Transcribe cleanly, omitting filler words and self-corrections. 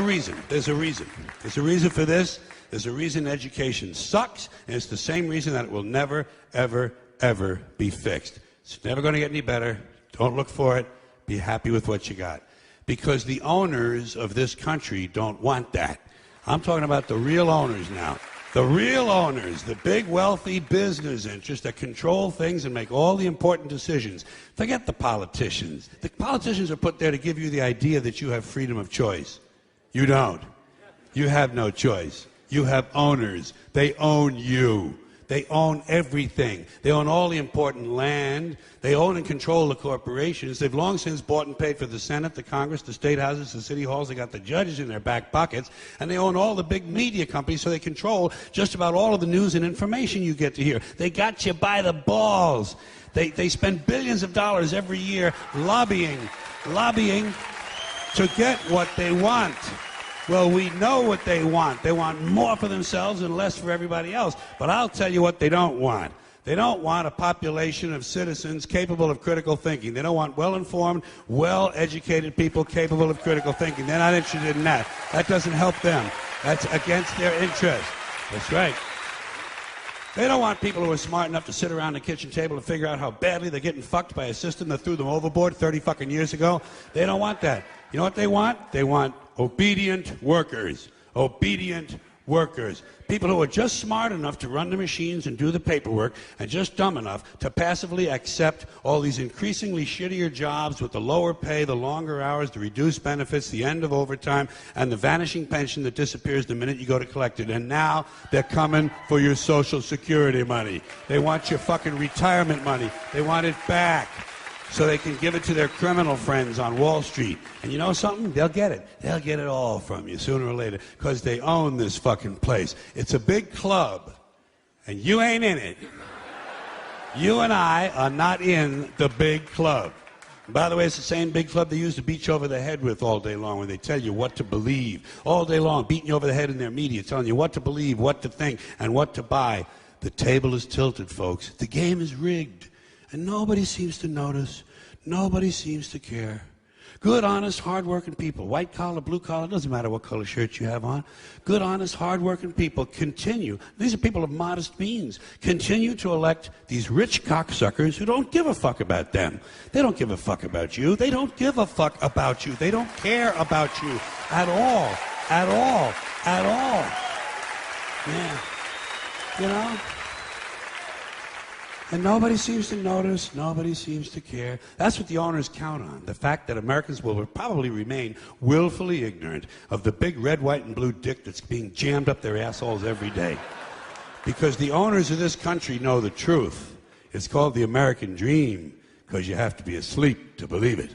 reason. There's a reason. There's a reason for this. There's a reason education sucks, and it's the same reason that it will never, ever, ever be fixed. It's never going to get any better. Don't look for it. Be happy with what you got. Because the owners of this country don't want that. I'm talking about the real owners now. The real owners, the big wealthy business interests that control things and make all the important decisions. Forget the politicians. The politicians are put there to give you the idea that you have freedom of choice. You don't. You have no choice. You have owners. They own you. They own everything. They own all the important land. They own and control the corporations. They've long since bought and paid for the Senate, the Congress, the state houses, the city halls. They got the judges in their back pockets. And they own all the big media companies, so they control just about all of the news and information you get to hear. They got you by the balls. They spend billions of dollars every year lobbying to get what they want. Well, we know what they want. They want more for themselves and less for everybody else. But I'll tell you what they don't want. They don't want a population of citizens capable of critical thinking. They don't want well-informed, well-educated people capable of critical thinking. They're not interested in that. That doesn't help them. That's against their interest. That's right. They don't want people who are smart enough to sit around the kitchen table and figure out how badly they're getting fucked by a system that threw them overboard 30 fucking years ago. They don't want that. You know what they want? They want obedient workers. Obedient workers. People who are just smart enough to run the machines and do the paperwork and just dumb enough to passively accept all these increasingly shittier jobs with the lower pay, the longer hours, the reduced benefits, the end of overtime, and the vanishing pension that disappears the minute you go to collect it. And now they're coming for your Social Security money. They want your fucking retirement money. They want it back, so they can give it to their criminal friends on Wall Street. And you know something? They'll get it. They'll get it all from you sooner or later, because they own this fucking place. It's a big club, and you ain't in it. You and I are not in the big club. And by the way, it's the same big club they use to beat you over the head with all day long when they tell you what to believe. All day long, beating you over the head in their media, telling you what to believe, what to think, and what to buy. The table is tilted, folks. The game is rigged. And nobody seems to notice. Nobody seems to care. Good, honest, hard-working people, white collar, blue collar, doesn't matter what color shirt you have on. Good, honest, hard-working people continue. These are people of modest means. Continue to elect these rich cocksuckers who don't give a fuck about them. They don't give a fuck about you. They don't give a fuck about you. They don't care about you at all. At all. At all. Yeah. You know? And nobody seems to notice, nobody seems to care. That's what the owners count on, the fact that Americans will probably remain willfully ignorant of the big red, white, and blue dick that's being jammed up their assholes every day. Because the owners of this country know the truth. It's called the American dream, because you have to be asleep to believe it.